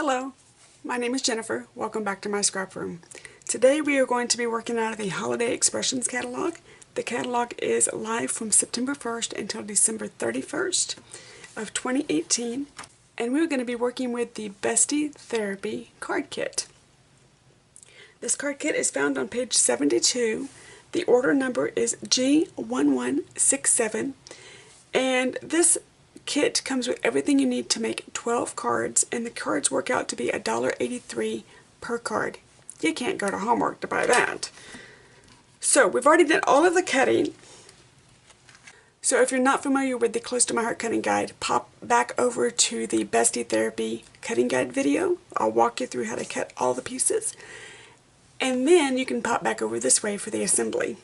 Hello, my name is Jennifer. Welcome back to my scrap room. Today we are going to be working out of the Holiday Expressions catalog. The catalog is live from September 1st until December 31st of 2018, and we're going to be working with the Bestie Therapy card kit. This card kit is found on page 72. The order number is G1167, and this kit comes with everything you need to make 12 cards, and the cards work out to be $1.83 per card. You can't go to Hallmark to buy that. So we've already done all of the cutting. So if you're not familiar with the Close to My Heart cutting guide, pop back over to the Bestie Therapy cutting guide video. I'll walk you through how to cut all the pieces. And then you can pop back over this way for the assembly.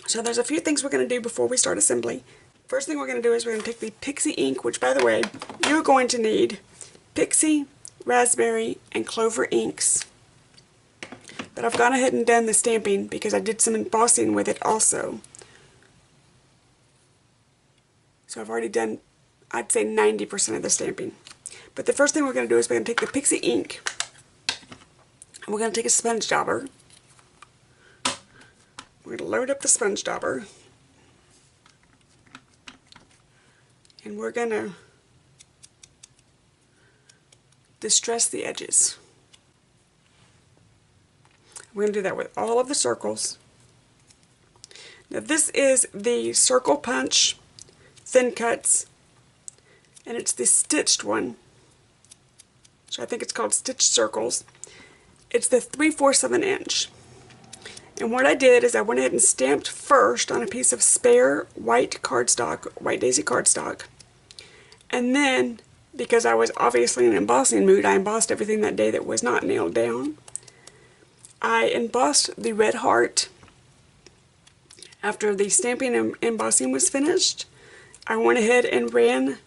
So there's a few things we're going to do before we start assembly. First thing we're going to do is we're going to take the Pixie ink, which, by the way, you're going to need Pixie, Raspberry, and Clover inks. But I've gone ahead and done the stamping because I did some embossing with it also. So I've already done, I'd say 90% of the stamping. But the first thing we're going to do is we're going to take the Pixie ink, and we're going to take a sponge dauber. We're going to load up the sponge dauber. And we're going to distress the edges. We're going to do that with all of the circles. Now this is the Circle Punch Thin Cuts, and it's the stitched one. So I think it's called Stitched Circles. It's the 3/4 of an inch. And what I did is I went ahead and stamped first on a piece of spare white cardstock, white daisy cardstock. And then, because I was obviously in an embossing mood, I embossed everything that day that was not nailed down. I embossed the red heart. After the stamping and embossing was finished, I went ahead and ran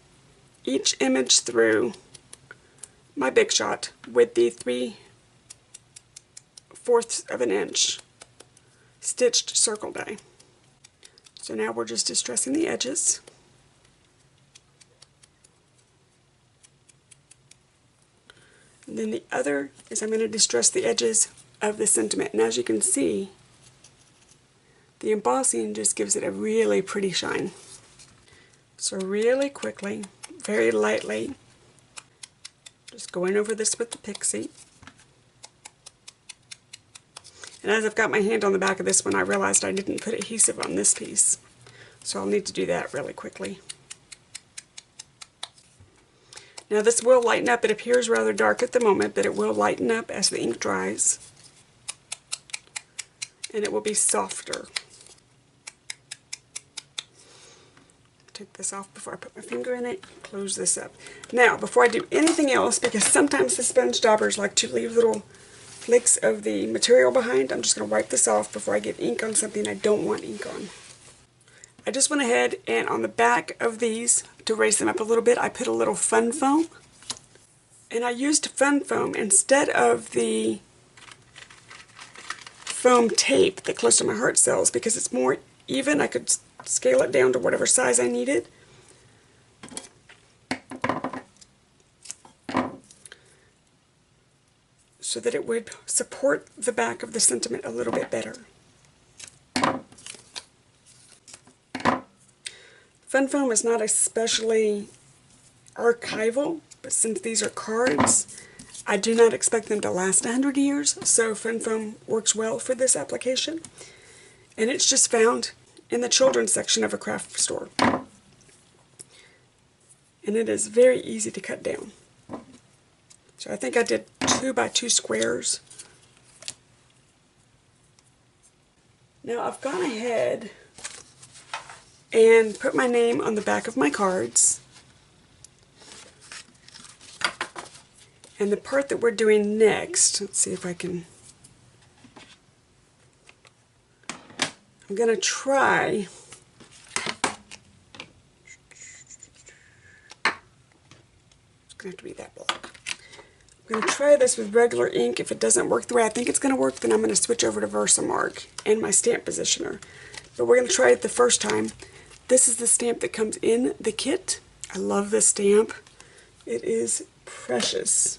each image through my Big Shot with the 3/4 of an inch stitched circle die. So now we're just distressing the edges. And then the other is I'm going to distress the edges of the sentiment. And as you can see, the embossing just gives it a really pretty shine. So really quickly, very lightly, just going over this with the Pixie. And as I've got my hand on the back of this one, I realized I didn't put adhesive on this piece. So I'll need to do that really quickly. Now this will lighten up. It appears rather dark at the moment, but it will lighten up as the ink dries. And it will be softer. Take this off before I put my finger in it. Close this up. Now, before I do anything else, because sometimes the sponge daubers like to leave little flakes of the material behind, I'm just going to wipe this off before I get ink on something I don't want ink on. I just went ahead and on the back of these, to raise them up a little bit, I put a little fun foam. And I used fun foam instead of the foam tape that Close to My Heart sells because it's more even. I could scale it down to whatever size I needed. So that it would support the back of the sentiment a little bit better. Fun foam is not especially archival, but since these are cards, I do not expect them to last 100 years, so fun foam works well for this application. And it's just found in the children's section of a craft store. And it is very easy to cut down. So I think I did 2 by 2 squares. Now I've gone ahead and put my name on the back of my cards. And the part that we're doing next, let's see if I can, I'm going to try, it's going to have to be that block. I'm going to try this with regular ink. If it doesn't work the way I think it's going to work, then I'm going to switch over to Versamark and my stamp positioner. But we're going to try it the first time. This is the stamp that comes in the kit. I love this stamp. It is precious.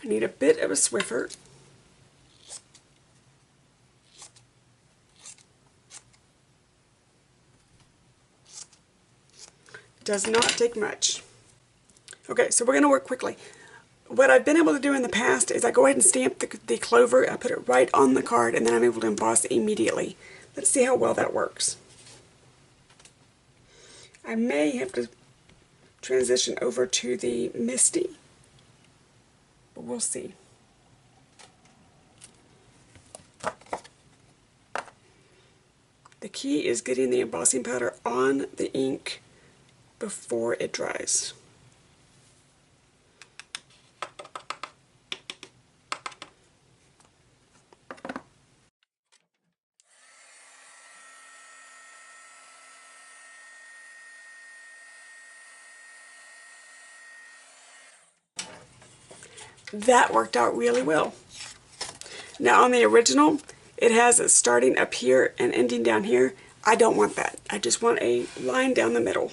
I need a bit of a Swiffer. Does not take much. Okay, so we're going to work quickly. What I've been able to do in the past is I go ahead and stamp the clover, I put it right on the card, and then I'm able to emboss immediately. Let's see how well that works. I may have to transition over to the Misty, but we'll see. The key is getting the embossing powder on the ink before it dries. That worked out really well. Now on the original, it has it starting up here and ending down here. I don't want that. I just want a line down the middle.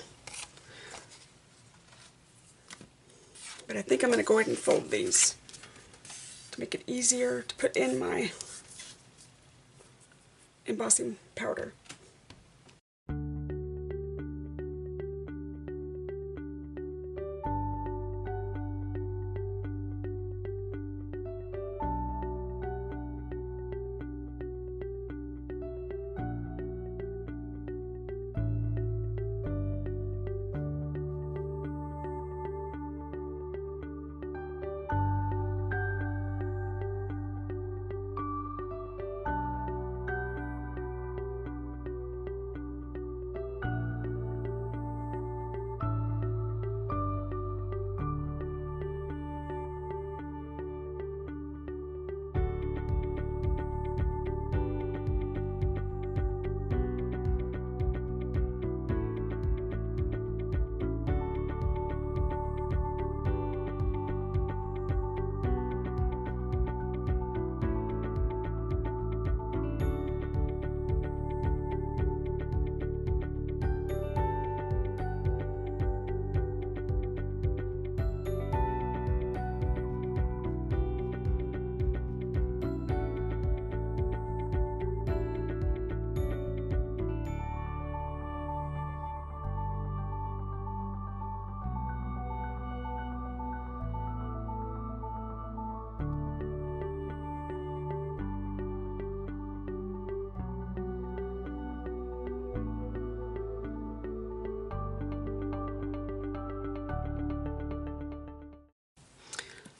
But I think I'm going to go ahead and fold these to make it easier to put in my embossing powder.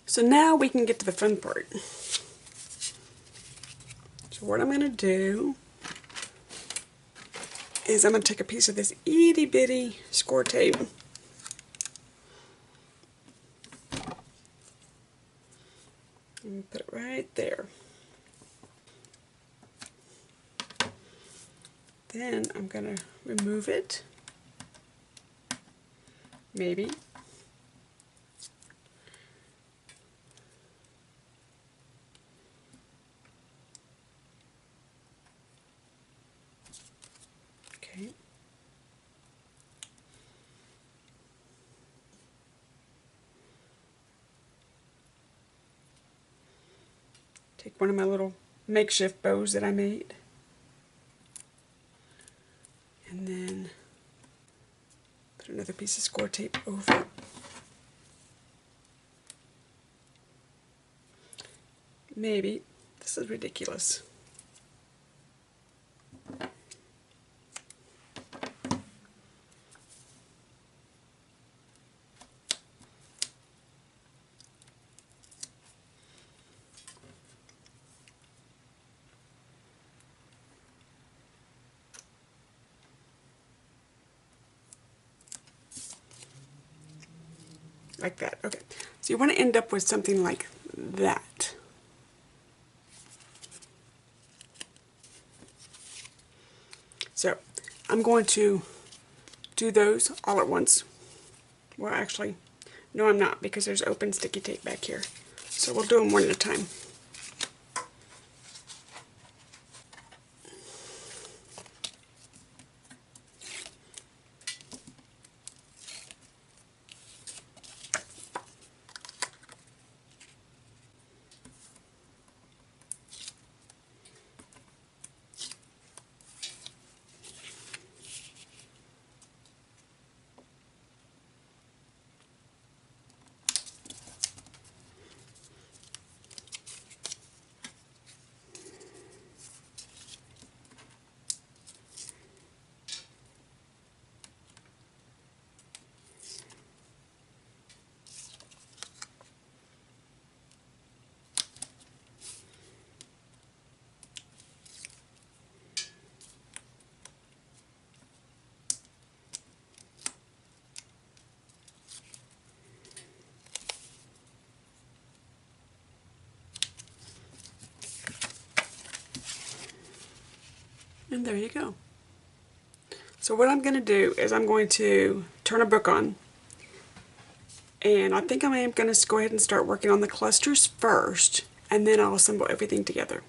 So now we can get to the fun part. So what I'm going to do is I'm going to take a piece of this itty bitty score tape and put it right there. Then I'm going to remove it, maybe. Okay. Take one of my little makeshift bows that I made. And then put another piece of score tape over. Maybe. This is ridiculous. Like that. Okay. So you want to end up with something like that. So I'm going to do those all at once. Well, actually, no, I'm not, because there's open sticky tape back here. So we'll do them one at a time. And there you go. So what I'm going to do is I'm going to turn a book on, and I think I am going to go ahead and start working on the clusters first, and then I'll assemble everything together.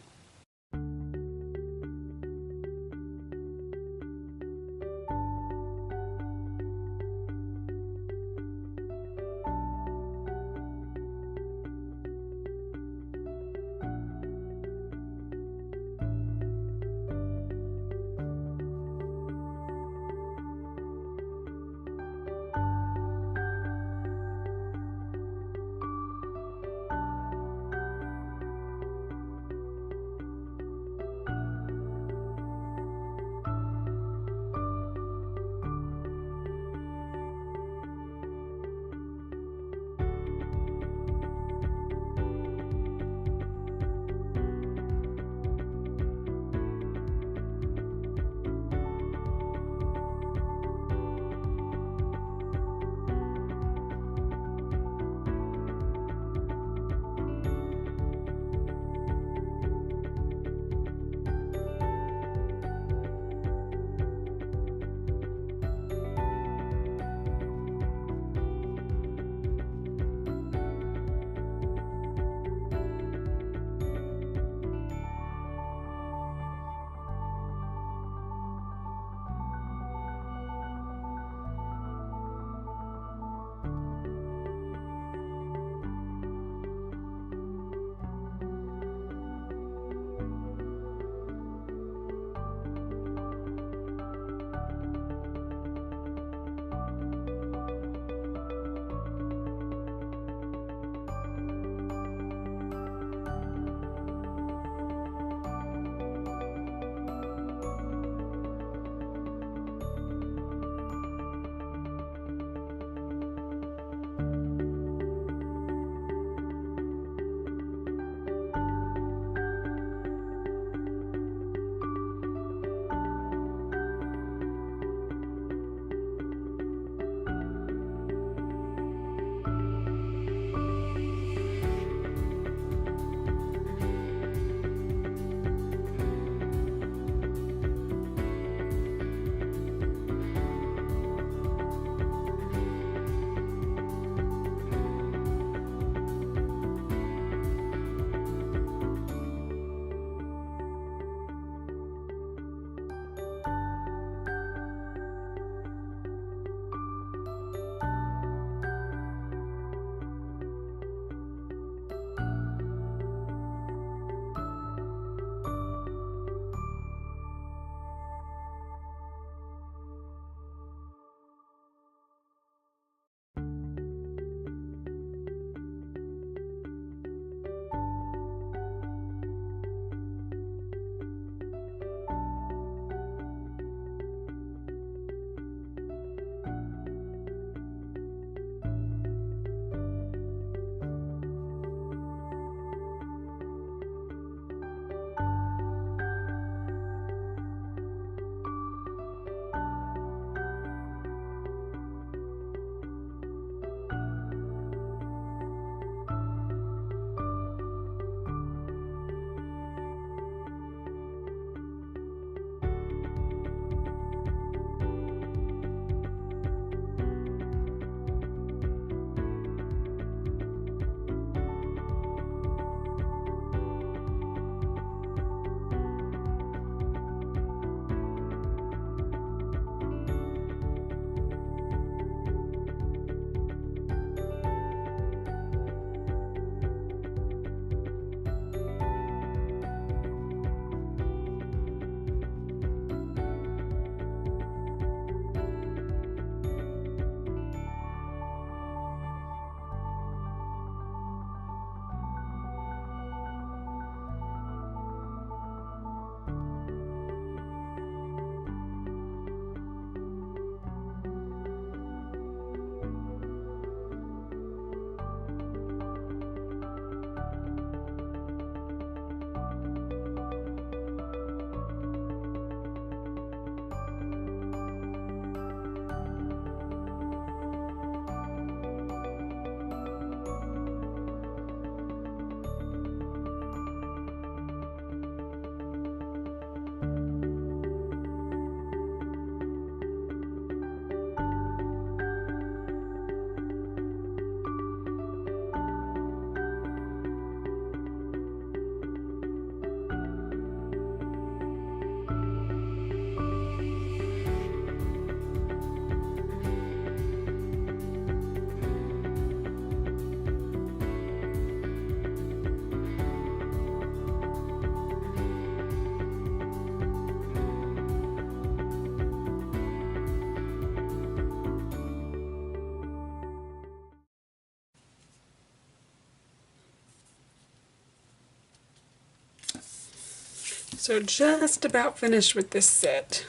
So just about finished with this set.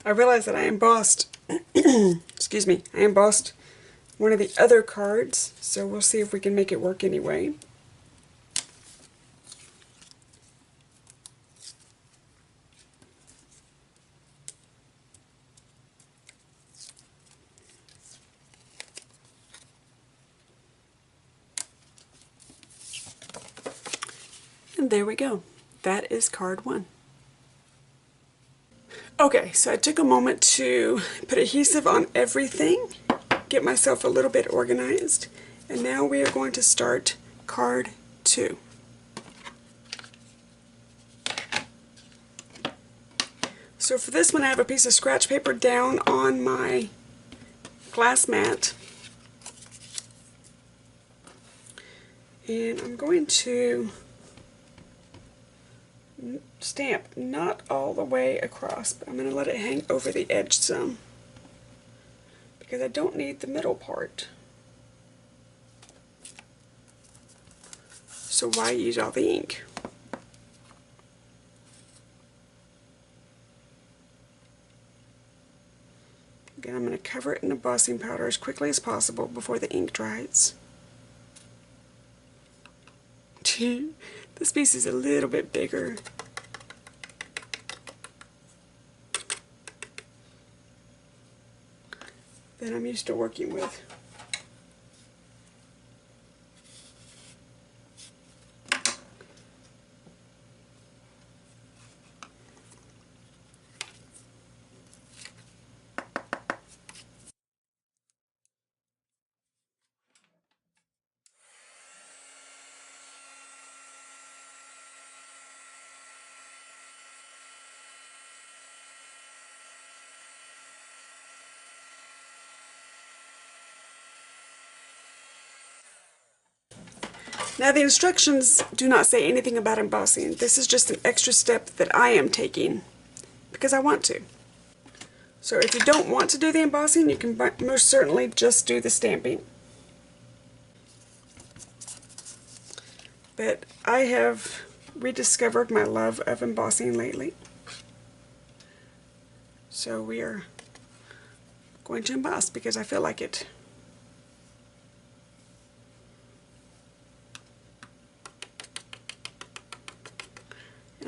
I realized that I embossed, excuse me, I embossed one of the other cards, so we'll see if we can make it work anyway. And there we go. That is card 1. Okay, so I took a moment to put adhesive on everything, get myself a little bit organized, and now we are going to start card 2. So for this one I have a piece of scratch paper down on my glass mat, and I'm going to stamp not all the way across, but I'm going to let it hang over the edge some because I don't need the middle part. So why use all the ink? Again, I'm going to cover it in embossing powder as quickly as possible before the ink dries. This piece is a little bit bigger. Than I'm used to working with. Now the instructions do not say anything about embossing. This is just an extra step that I am taking because I want to. So if you don't want to do the embossing, you can most certainly just do the stamping. But I have rediscovered my love of embossing lately. So we are going to emboss because I feel like it.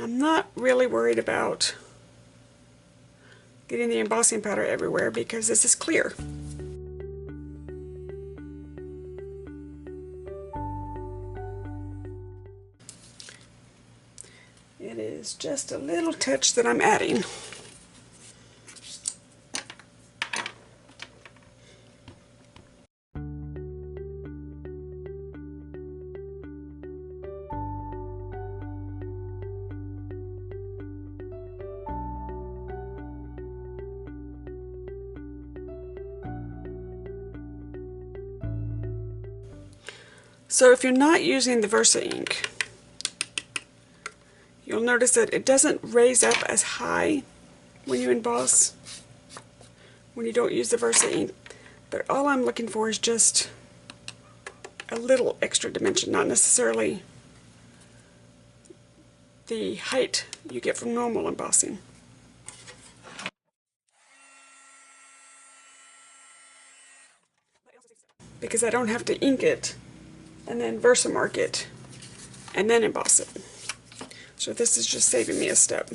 I'm not really worried about getting the embossing powder everywhere because this is clear. It is just a little touch that I'm adding. So if you're not using the Versa ink, you'll notice that it doesn't raise up as high when you emboss, when you don't use the Versa ink. But all I'm looking for is just a little extra dimension, not necessarily the height you get from normal embossing. Because I don't have to ink it and then Versamark it and then emboss it. So this is just saving me a step.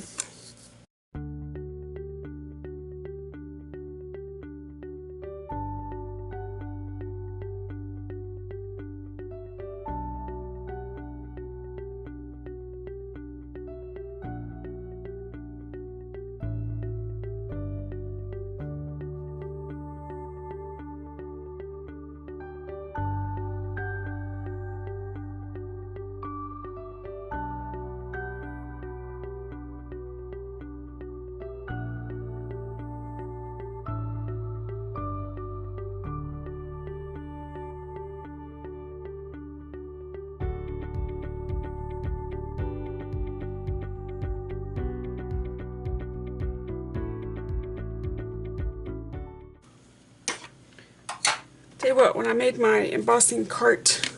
Tell you what, when I made my embossing cart,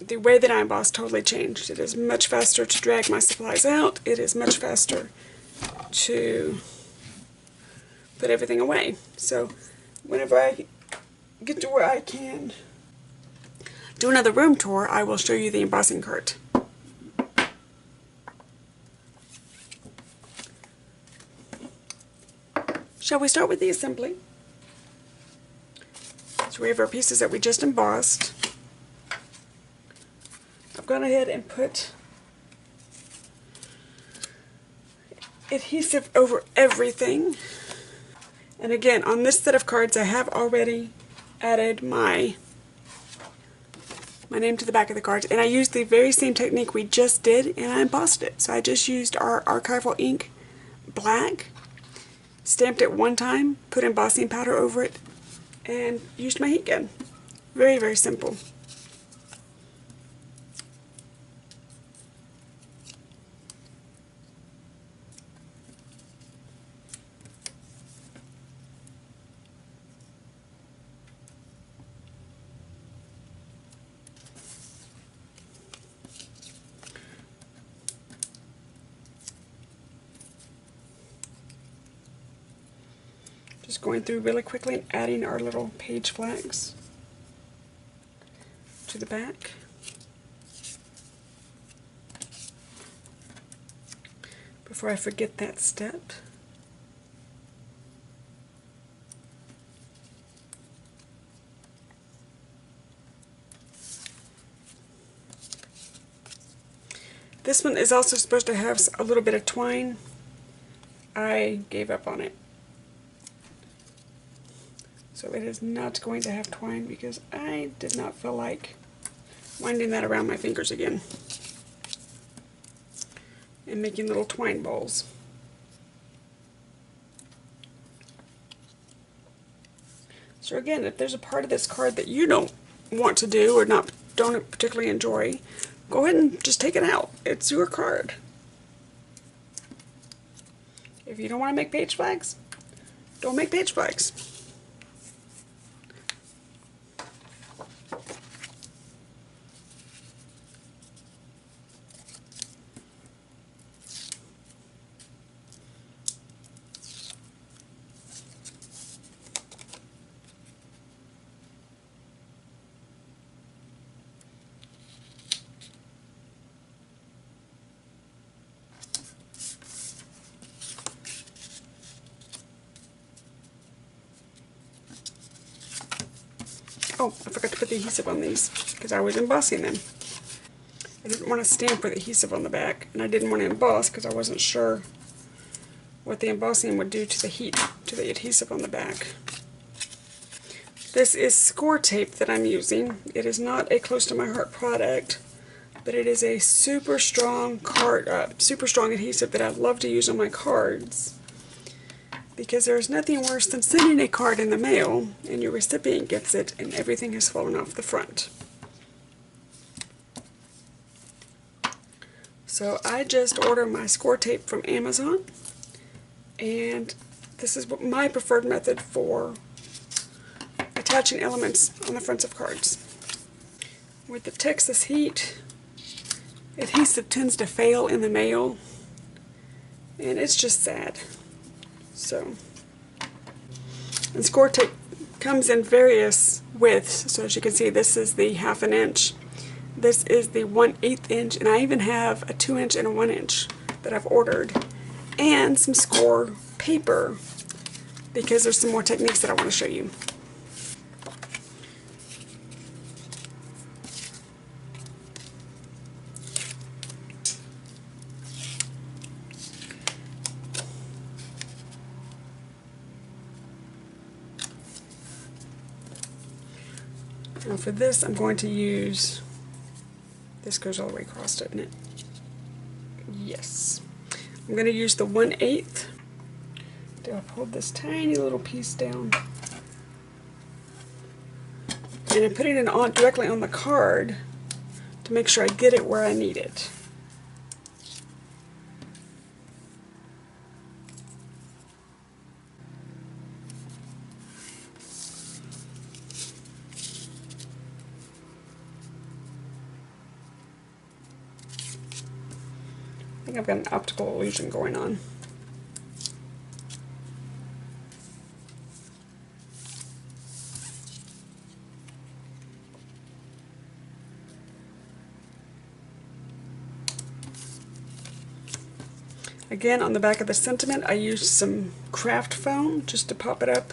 the way that I emboss totally changed. It is much faster to drag my supplies out. It is much faster to put everything away. So whenever I get to where I can do another room tour, I will show you the embossing cart. Shall we start with the assembly? So we have our pieces that we just embossed. I've gone ahead and put adhesive over everything. And again, on this set of cards, I have already added my name to the back of the cards, and I used the very same technique we just did, and I embossed it. So I just used our archival ink black, stamped it one time, put embossing powder over it, and used my heat gun. Very, very simple. Just going through really quickly and adding our little page flags to the back. Before I forget that step. This one is also supposed to have a little bit of twine. I gave up on it. So it is not going to have twine because I did not feel like winding that around my fingers again and making little twine balls. So again, if there's a part of this card that you don't want to do or don't particularly enjoy, go ahead and just take it out. It's your card. If you don't want to make page flags, don't make page flags. Oh, I forgot to put the adhesive on these because I was embossing them. I didn't want to stamp with adhesive on the back, and I didn't want to emboss because I wasn't sure what the embossing would do to the heat, to the adhesive on the back. This is score tape that I'm using. It is not a close to my heart product, but it is a super strong adhesive that I love to use on my cards, because there's nothing worse than sending a card in the mail and your recipient gets it and everything has fallen off the front. So I just ordered my score tape from Amazon, and this is my preferred method for attaching elements on the fronts of cards. With the Texas heat, adhesive tends to fail in the mail, and it's just sad. So, and score tape comes in various widths. So as you can see, this is the 1/2 inch. This is the 1/8 inch, and I even have a 2 inch and a 1 inch that I've ordered, and some score paper because there's some more techniques that I want to show you. Now for this, I'm going to use, this goes all the way across, doesn't it? Yes. I'm going to use the 1/8. I'll pull this tiny little piece down. And I'm putting it on directly on the card to make sure I get it where I need it. think I've got an optical illusion going on. Again, on the back of the sentiment, I used some craft foam just to pop it up.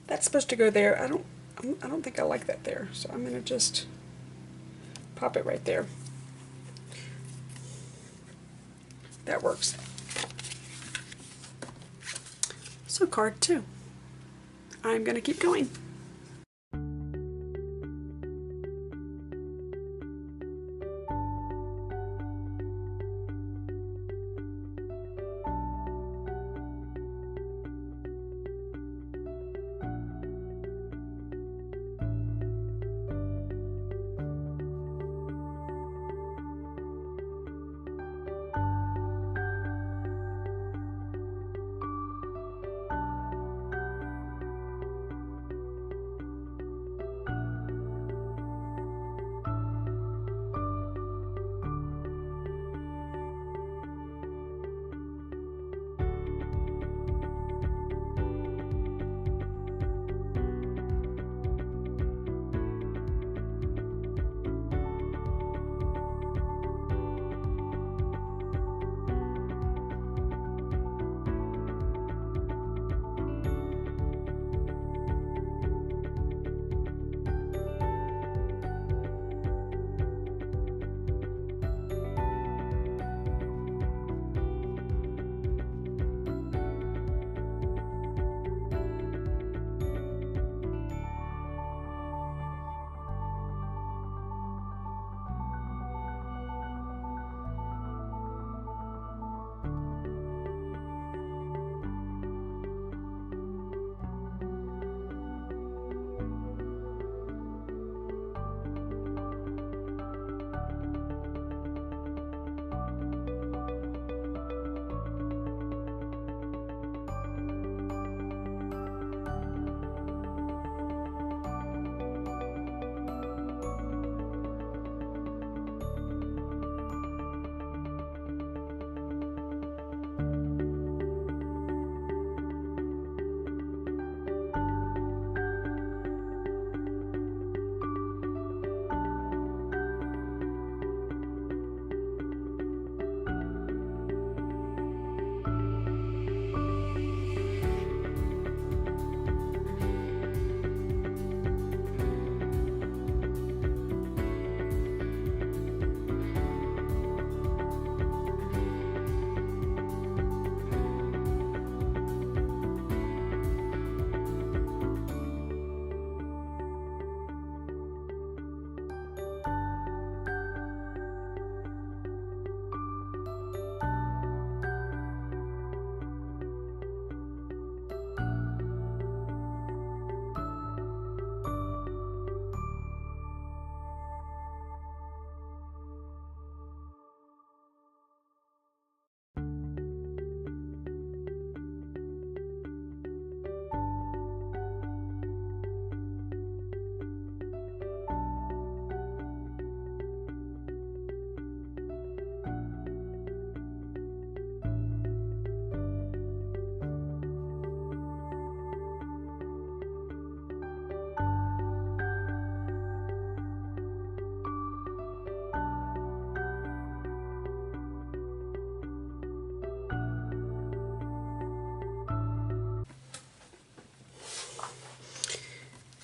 That's supposed to go there. I don't think I like that there, so I'm going to just pop it right there. That works. So card 2. I'm going to keep going.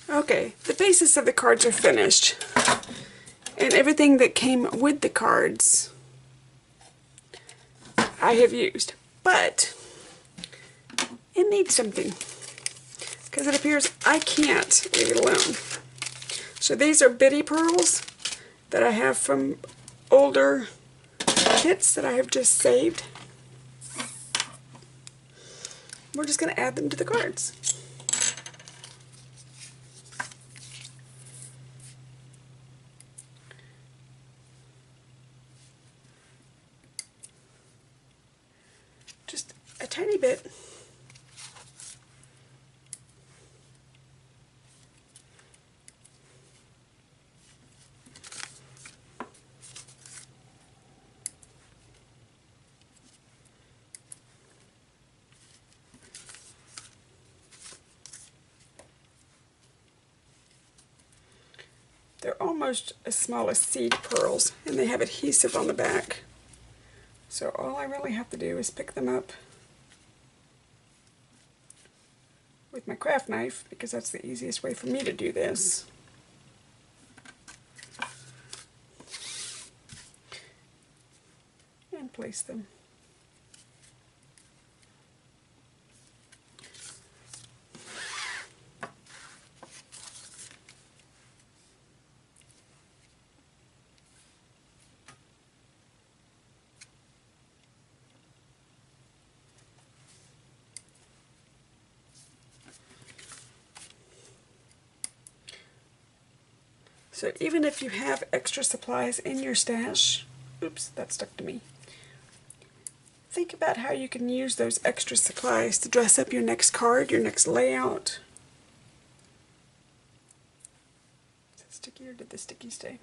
Okay, the bases of the cards are finished, and everything that came with the cards I have used, but it needs something because it appears I can't leave it alone. So these are bitty pearls that I have from older kits that I have just saved. We're just going to add them to the cards. tiny bit. They're almost as small as seed pearls, and they have adhesive on the back. So all I really have to do is pick them up with my craft knife, because that's the easiest way for me to do this. And place them. So even if you have extra supplies in your stash, oops, that stuck to me. Think about how you can use those extra supplies to dress up your next card, your next layout. Is it sticky or did the sticky stay?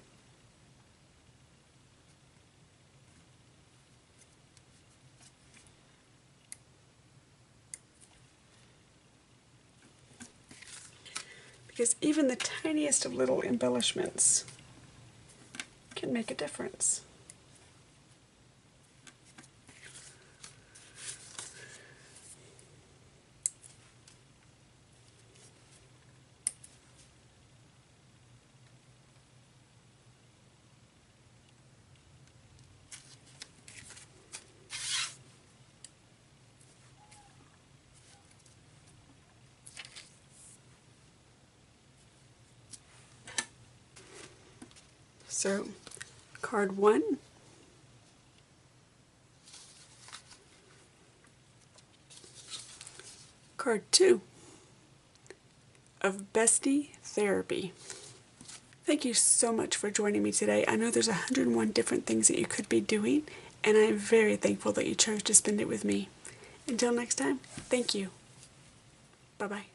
Because even the tiniest of little embellishments can make a difference. So, card 1, card 2 of Bestie Therapy. Thank you so much for joining me today. I know there's 101 different things that you could be doing, and I'm very thankful that you chose to spend it with me. Until next time, thank you. Bye-bye.